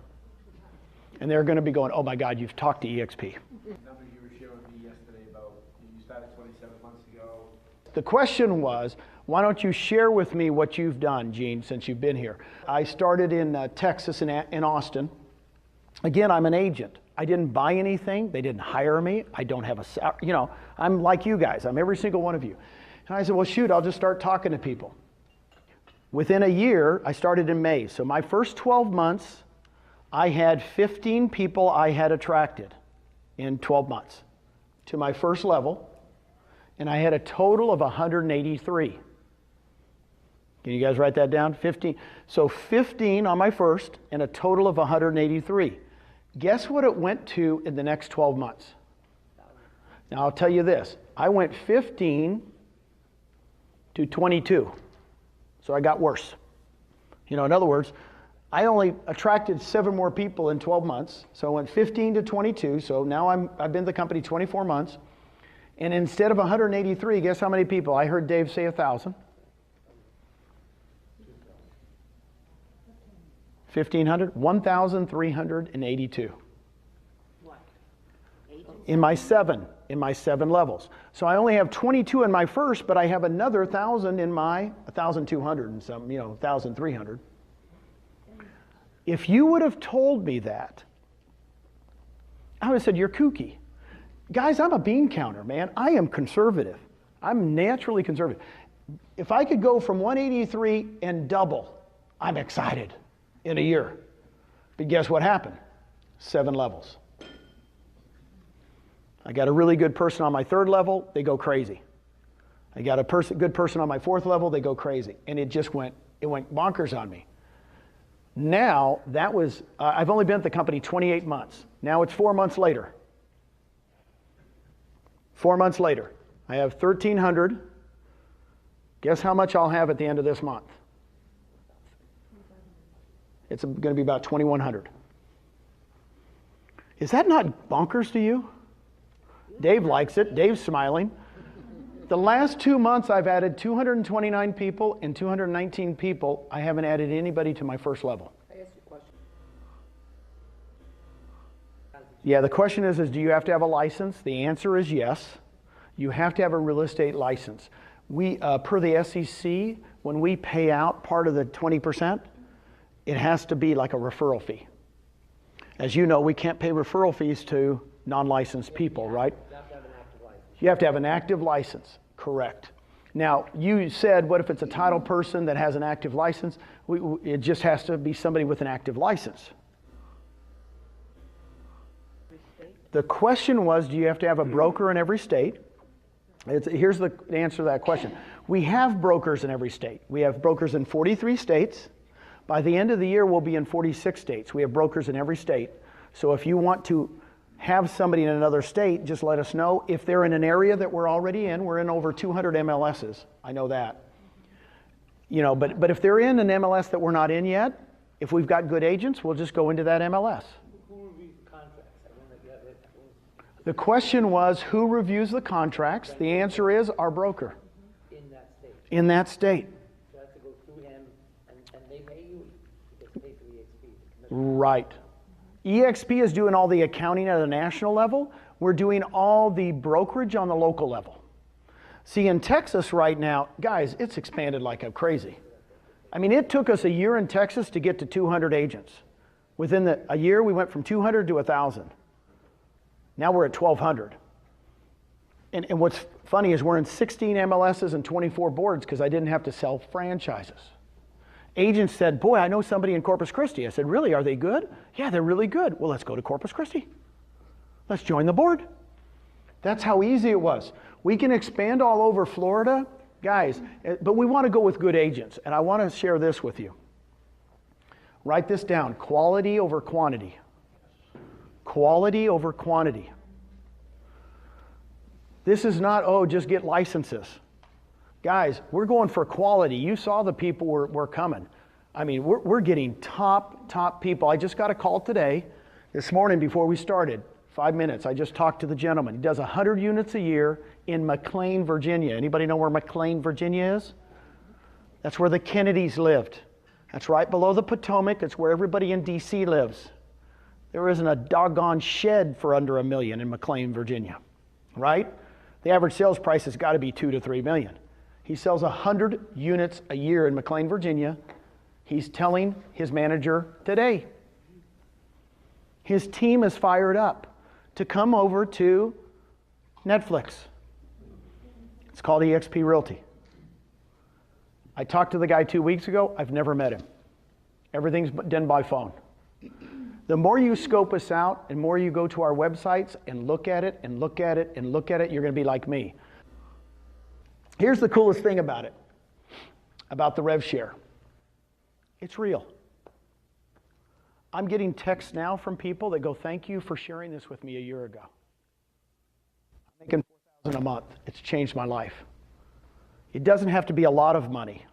And they're going to be going, oh my God, you've talked to EXP.
Numbers you were showing me yesterday about you started 27 months ago.
The question was, why don't you share with me what you've done, Gene, since you've been here? I started in Texas, in Austin. Again, I'm an agent. I didn't buy anything. They didn't hire me. I don't have a salary. You know, I'm like you guys. I'm every single one of you. And I said, well, shoot, I'll just start talking to people. Within a year, I started in May. So my first 12 months, I had 15 people I had attracted in 12 months to my first level. And I had a total of 183. Can you guys write that down? 15. So 15 on my first and a total of 183. Guess what it went to in the next 12 months? Now I'll tell you this. I went 15 to 22. So I got worse. You know, in other words, I only attracted 7 more people in 12 months. So I went 15 to 22. So now I've been in the company 24 months. And instead of 183, guess how many people? I heard Dave say 1,000. 1,500? 1,382.
What?
In my 7 levels. So I only have 22 in my first, but I have another 1,000 in my 1,200 and some, 1,300. If you would have told me that, I would have said, you're kooky. Guys, I'm a bean counter, man. I am conservative. I'm naturally conservative. If I could go from 183 and double, I'm excited in a year. But guess what happened? 7 levels. I got a really good person on my 3rd level, they go crazy. I got a good person on my 4th level, they go crazy. And it went bonkers on me. Now, that was, I've only been at the company 28 months. Now it's 4 months later. 4 months later, I have 1,300. Guess how much I'll have at the end of this month? It's going to be about 2,100. Is that not bonkers to you? Dave likes it. Dave's smiling. The last 2 months, I've added 229 people and 219 people. I haven't added anybody to my first level.
I asked you a question.
Yeah, the question is do you have to have a license? The answer is yes. You have to have a real estate license. We, per the SEC, when we pay out part of the 20%, it has to be like a referral fee. As you know, we can't pay referral fees to non-licensed people, right?
You have to have an active license.
You have to have an active license, correct. Now, you said, what if it's a title person that has an active license? It just has to be somebody with an active license. The question was, do you have to have a broker in every state? Here's the answer to that question. We have brokers in every state. We have brokers in 43 states. By the end of the year, we'll be in 46 states. We have brokers in every state. So if you want to have somebody in another state, just let us know. If they're in an area that we're already in, we're in over 200 MLSs. I know that. You know, but if they're in an MLS that we're not in yet, if we've got good agents, we'll just go into that MLS.
Who reviews the contracts? I wonder if you have it.
The question was, who reviews the contracts? The answer is our broker
In that state.
in that state.
So I have to go through him, and they pay you, you get paid through EXP.
Right. EXP is doing all the accounting at a national level. We're doing all the brokerage on the local level. See, in Texas right now, guys, it's expanded like crazy. I mean, it took us a year in Texas to get to 200 agents. Within a year, we went from 200 to 1,000. Now we're at 1,200. And what's funny is we're in 16 MLSs and 24 boards because I didn't have to sell franchises. Agents said, boy, I know somebody in Corpus Christi. I said, really, are they good? Yeah, they're really good. Well, let's go to Corpus Christi. Let's join the board. That's how easy it was. We can expand all over Florida, guys, but we want to go with good agents. And I want to share this with you. Write this down, quality over quantity. Quality over quantity. This is not, oh, just get licenses. Guys, we're going for quality. You saw the people we're coming. I mean, we're getting top people. I just got a call today, this morning before we started, 5 minutes. I just talked to the gentleman. He does 100 units a year in McLean, Virginia. Anybody know where McLean, Virginia is? That's where the Kennedys lived. That's right below the Potomac. It's where everybody in DC lives. There isn't a doggone shed for under $1 million in McLean, Virginia, right? The average sales price has got to be $2 to $3 million. He sells 100 units a year in McLean, Virginia. He's telling his manager today. His team is fired up to come over to Netflix. It's called EXP Realty. I talked to the guy 2 weeks ago. I've never met him. Everything's done by phone. The more you scope us out and more you go to our websites and look at it and look at it and look at it, you're going to be like me. Here's the coolest thing about it, about the REV Share. It's real. I'm getting texts now from people that go, thank you for sharing this with me a year ago. I'm making $4,000 a month. It's changed my life. It doesn't have to be a lot of money,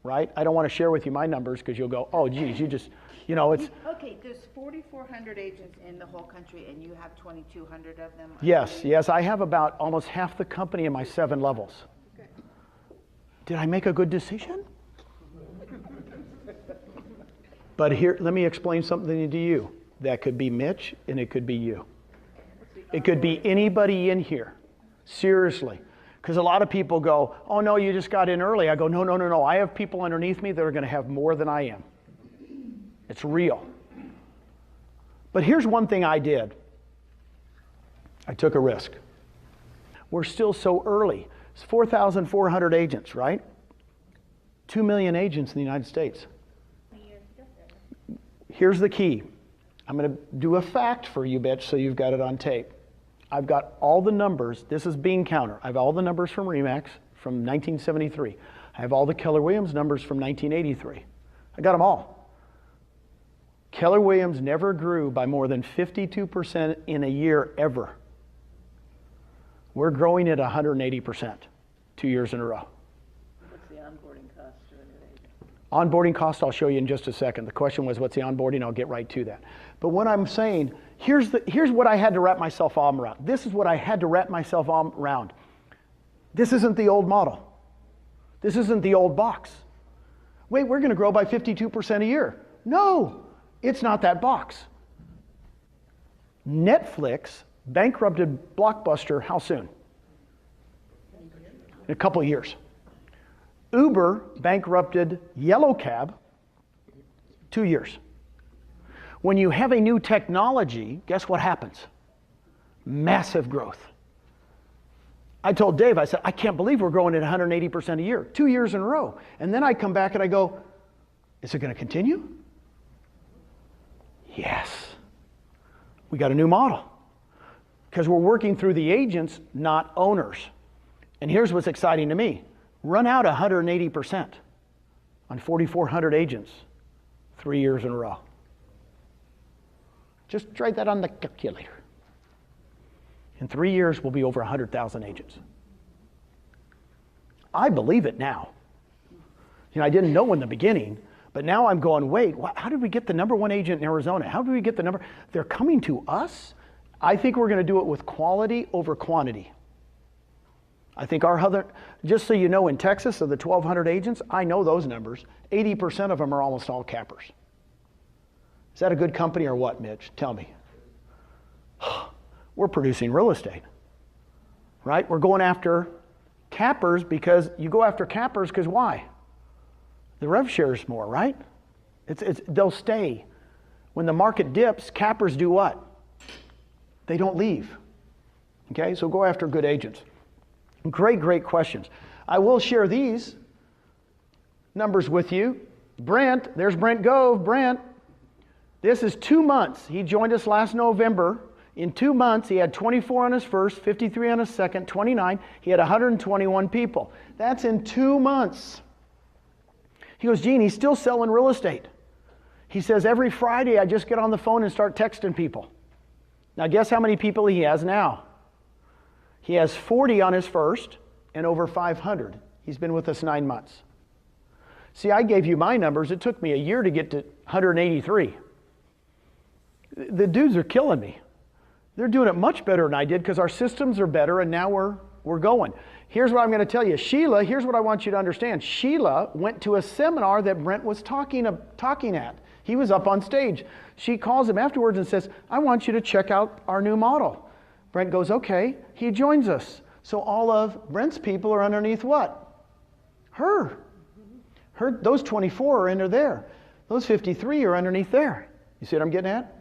right? I don't want to share with you my numbers because you'll go, oh, geez, you just, you know, it's...
Okay, there's 4,400 agents in the whole country, and you have 2,200 of them?
Yes, I have about almost half the company in my 7 levels.
Okay.
Did I make a good decision? But here, let me explain something to you. That could be Mitch, and it could be you. It could be anybody in here. Seriously. Because a lot of people go, oh no, you just got in early. I go, no. I have people underneath me that are going to have more than I am. It's real. But here's one thing I did. I took a risk. We're still so early. It's 4,400 agents, right? 2 million agents in the United States. Here's the key. I'm going to do a fact for you, bitch, so you've got it on tape. I've got all the numbers. This is bean counter. I have all the numbers from RE/MAX from 1973. I have all the Keller Williams numbers from 1983. I got them all. Keller Williams never grew by more than 52% in a year ever. We're growing at 180%, 2 years in a row.
What's the onboarding cost to a new agent?
Onboarding cost, I'll show you in just a second. The question was, what's the onboarding? I'll get right to that. But what I'm saying, here's what I had to wrap myself arm around. This is what I had to wrap myself arm around. This isn't the old model. This isn't the old box. Wait, we're going to grow by 52% a year. No, it's not that box. Netflix bankrupted Blockbuster how soon? In a couple of years. Uber bankrupted Yellow Cab 2 years. When you have a new technology, guess what happens? Massive growth. I told Dave, I said, I can't believe we're growing at 180% a year, 2 years in a row. And then I come back and I go, is it going to continue? Yes. We got a new model. Because we're working through the agents, not owners. And here's what's exciting to me. run out 180% on 4,400 agents 3 years in a row. Just try that on the calculator. In 3 years, we'll be over 100,000 agents. I believe it now. You know, I didn't know in the beginning, but now I'm going, wait, how did we get the #1 agent in Arizona? How did we get the number? They're coming to us? I think we're going to do it with quality over quantity. I think our other, just so you know, in Texas, of the 1,200 agents, I know those numbers. 80% of them are almost all cappers. Is that a good company or what, Mitch? Tell me. We're producing real estate, right? We're going after cappers because you go after cappers because why? The REV Share is more, right? They'll stay. When the market dips, cappers do what? They don't leave. Okay, so go after good agents. Great questions. I will share these numbers with you. Brent, there's Brent Gove. Brent, this is 2 months. He joined us last November. In 2 months, he had 24 on his first, 53 on his second, 29. He had 121 people. That's in 2 months. He goes, Gene, he's still selling real estate. He says, every Friday I just get on the phone and start texting people. Now guess how many people he has now? He has 40 on his first and over 500. He's been with us 9 months. See, I gave you my numbers. It took me a year to get to 183. The dudes are killing me. They're doing it much better than I did because our systems are better and now we're going. Here's what I'm going to tell you. Sheila, here's what I want you to understand. Sheila went to a seminar that Brent was talking at. He was up on stage. She calls him afterwards and says, I want you to check out our new model. Brent goes, okay. He joins us. So all of Brent's people are underneath what? Her. Those 24 are under there. Those 53 are underneath there. You see what I'm getting at?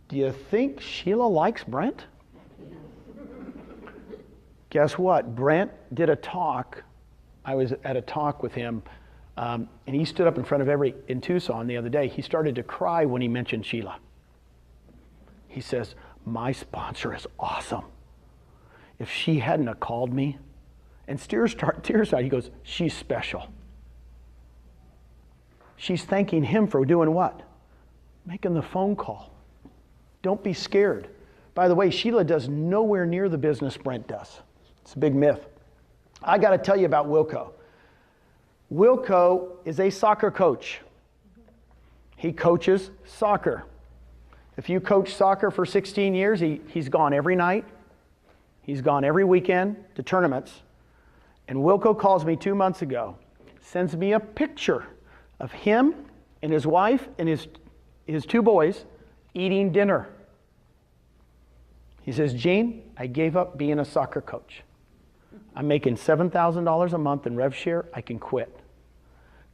Do you think Sheila likes Brent? Guess what? Brent did a talk. I was at a talk with him, and he stood up in front of in Tucson the other day. He started to cry when he mentioned Sheila. He says, my sponsor is awesome. If she hadn't have called me, and tears started, he goes, she's special. She's thanking him for doing what? Making the phone call. Don't be scared. By the way, Sheila does nowhere near the business Brent does. It's a big myth. I got to tell you about Wilco. Wilco is a soccer coach. He coaches soccer. If you coach soccer for 16 years, he's gone every night. He's gone every weekend to tournaments. And Wilco calls me 2 months ago, sends me a picture of him and his wife and his 2 boys eating dinner. He says, Gene, I gave up being a soccer coach. I'm making $7,000 a month in REV Share. I can quit.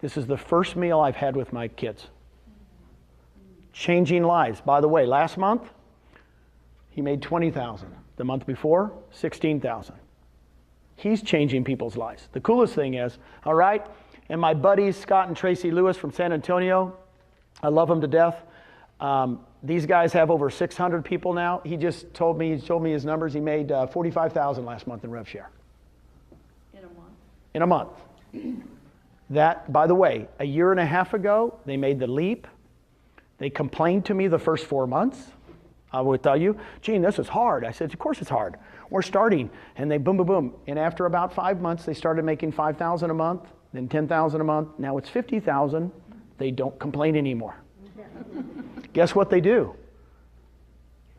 This is the first meal I've had with my kids. Changing lives. By the way, last month, he made $20,000. The month before, $16,000. He's changing people's lives. The coolest thing is, all right, and my buddies, Scott and Tracy Lewis from San Antonio, I love them to death. These guys have over 600 people now. He just told me his numbers. He made $45,000 last month in REV Share. In a month. That, by the way, a year and a half ago, they made the leap. They complained to me the first 4 months. I would tell you, Gene, this is hard. I said, of course it's hard. We're starting. And they boom, boom, boom. And after about 5 months, they started making $5,000 a month, then $10,000 a month. Now it's $50,000. They don't complain anymore. Guess what they do?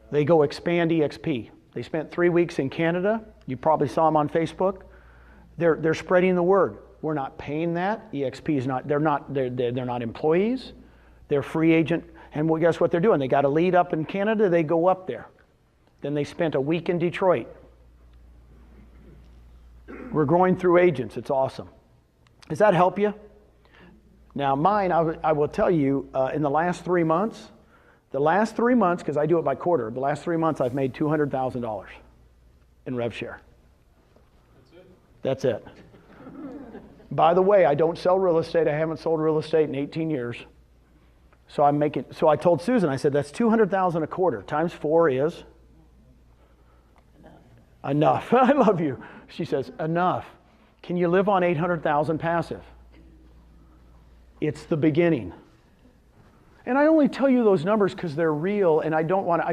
They go expand EXP. They spent 3 weeks in Canada. You probably saw them on Facebook. They're spreading the word. We're not paying that. EXP is not. They're not employees. They're free agent. And well, guess what they're doing? They got a lead up in Canada. They go up there. Then they spent a week in Detroit. We're growing through agents. It's awesome. Does that help you? Now mine, I will tell you, in the last 3 months, because I do it by quarter, the last 3 months I've made $200,000 in REV Share. That's it. By the way, I don't sell real estate. I haven't sold real estate in 18 years. So I told Susan, I said, that's $200,000 a quarter. Times 4 is? Enough. I love you. She says, enough. Can you live on 800,000 passive? It's the beginning. And I only tell you those numbers because they're real, and I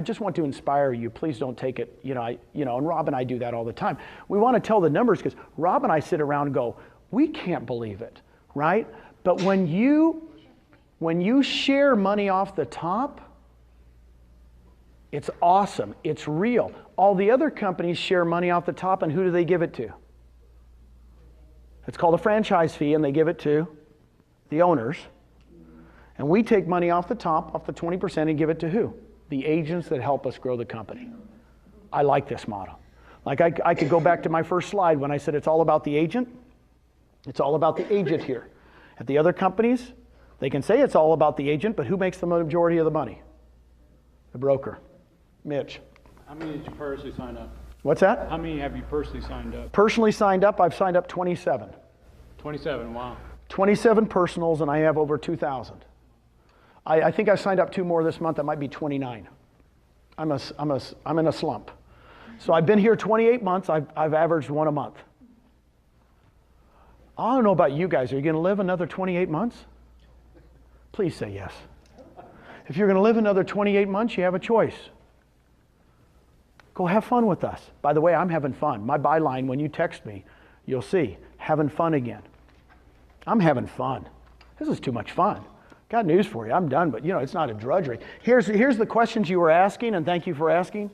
just want to inspire you. Please don't take it, and Rob and I do that all the time. We want to tell the numbers because Rob and I sit around and go, we can't believe it, right? But when you share money off the top, it's awesome. It's real. All the other companies share money off the top, and who do they give it to? It's called a franchise fee, and they give it to the owners. And we take money off the top, off the 20%, and give it to who? The agents that help us grow the company. I like this model. Like I could go back to my first slide when I said it's all about the agent. It's all about the agent here. At the other companies, they can say it's all about the agent, but who makes the majority of the money? The broker. Mitch.
How many did you personally sign up?
What's that?
How many have you personally signed up?
Personally signed up, I've signed up 27.
27, wow.
27 personals, and I have over 2,000. I think I signed up 2 more this month. That might be 29. I'm in a slump. So I've been here 28 months. I've averaged 1 a month. I don't know about you guys. Are you going to live another 28 months? Please say yes. If you're going to live another 28 months, you have a choice. Go have fun with us. By the way, I'm having fun. My byline, when you text me, you'll see, having fun again. I'm having fun. This is too much fun. Got news for you. I'm done, but it's not a drudgery. Here's the questions you were asking, and thank you for asking.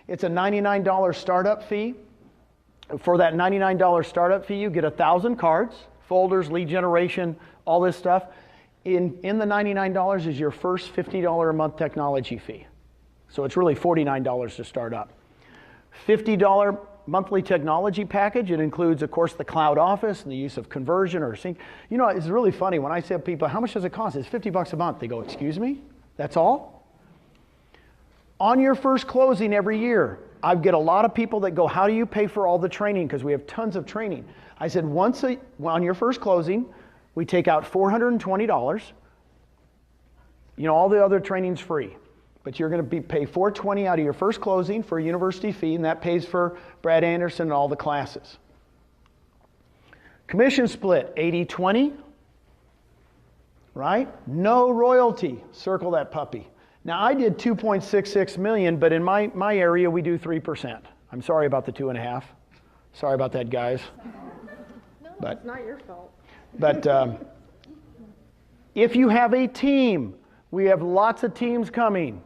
It's a $99 startup fee. For that $99 startup fee, you get 1,000 cards, folders, lead generation, all this stuff. In the $99 is your first $50 a month technology fee. So it's really $49 to start up. $50 monthly technology package. It includes, of course, the cloud office and the use of conversion or sync. It's really funny when I say to people, how much does it cost? It's $50 a month. They go, excuse me? That's all? On your first closing every year, I get a lot of people that go, how do you pay for all the training? Because we have tons of training. I said, on your first closing, we take out $420. All the other training's free. But you're going to pay $420 out of your first closing for a university fee, and that pays for Brad Anderson and all the classes. Commission split, 80-20, right? No royalty, circle that puppy. Now I did 2.66 million, but in my area we do 3%. I'm sorry about the 2.5. Sorry about that, guys.
No, it's not your fault.
But if you have a team, we have lots of teams coming.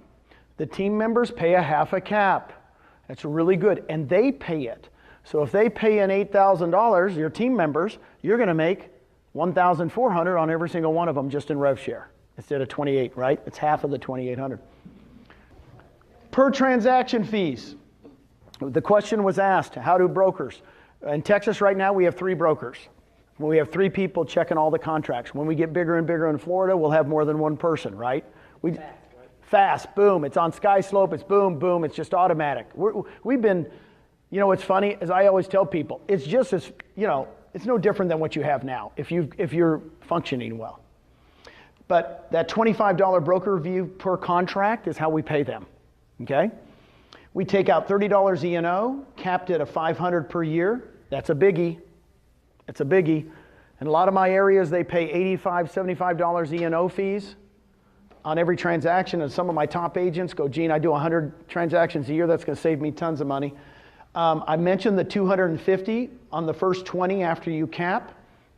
The team members pay a half a cap. That's really good, and they pay it. So if they pay in $8,000, your team members, you're going to make $1,400 on every single one of them just in REV Share instead of 28, right? It's half of the 2,800. Per transaction fees. The question was asked, how do brokers? In Texas right now, we have 3 brokers. We have 3 people checking all the contracts. When we get bigger and bigger in Florida, we'll have more than 1 person, right? Fast, boom. It's on Sky Slope. It's boom, boom. It's just automatic. We've been, what's funny is I always tell people, it's just as, it's no different than what you have now if you're functioning well. But that $25 broker fee per contract is how we pay them, okay? We take out $30 E&O, capped at a $500 per year. That's a biggie. It's a biggie. In a lot of my areas, they pay $85, $75 E&O fees on every transaction, and some of my top agents go, Gene, I do 100 transactions a year. That's going to save me tons of money. I mentioned the $250 on the first 20 after you cap,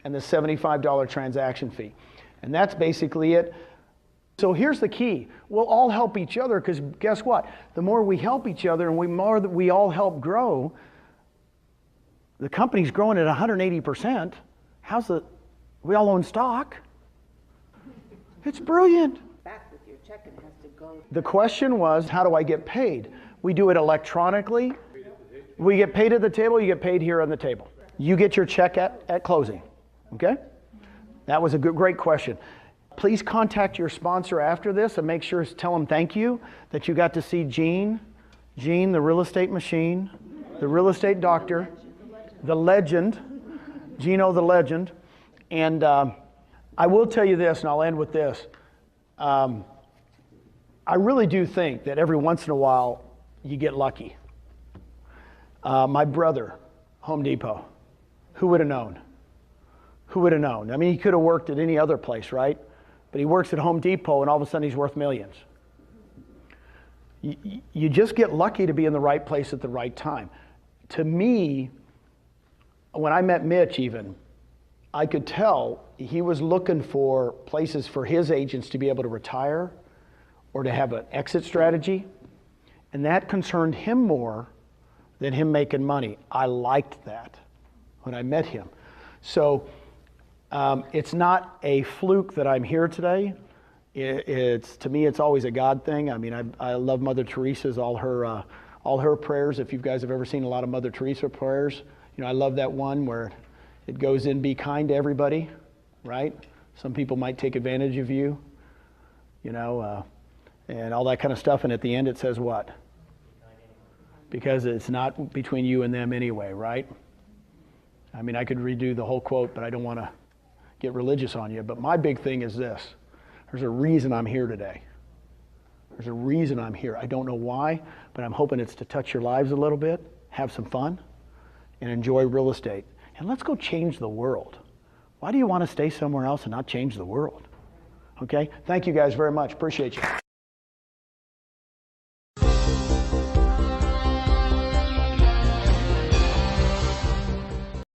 and the $75 transaction fee. And that's basically it. So here's the key. We'll all help each other, because guess what? The more we help each other and the more that we all help grow, the company's growing at 180%. We all own stock. It's brilliant.
Back with your check, it has to go.
The question was, how do I get paid? We do it electronically. We get paid at the table, you get paid here on the table. You get your check at closing, okay? That was a great question. Please contact your sponsor after this and make sure to tell them thank you that you got to see Gene, the real estate machine, the real estate doctor, the legend, Gino the legend. And I will tell you this, and I'll end with this. I really do think that every once in a while you get lucky. My brother, Home Depot. Who would have known? Who would have known? I mean, he could have worked at any other place, right? But he works at Home Depot and all of a sudden he's worth millions. You just get lucky to be in the right place at the right time. To me, when I met Mitch even, I could tell he was looking for places for his agents to be able to retire or to have an exit strategy. And that concerned him more than him making money. I liked that when I met him. So it's not a fluke that I'm here today. To me, it's always a God thing. I mean, I love Mother Teresa's, all her prayers. If you guys have ever seen a lot of Mother Teresa prayers, you know, I love that one where it goes in, be kind to everybody, right? Some people might take advantage of you, you know, and all that kind of stuff. And at the end it says what? Because it's not between you and them anyway, right? I mean, I could redo the whole quote, but I don't want to get religious on you. But my big thing is this. There's a reason I'm here today. There's a reason I'm here. I don't know why, but I'm hoping it's to touch your lives a little bit, have some fun, and enjoy real estate. And let's go change the world. Why do you want to stay somewhere else and not change the world? Okay? Thank you guys very much. Appreciate you.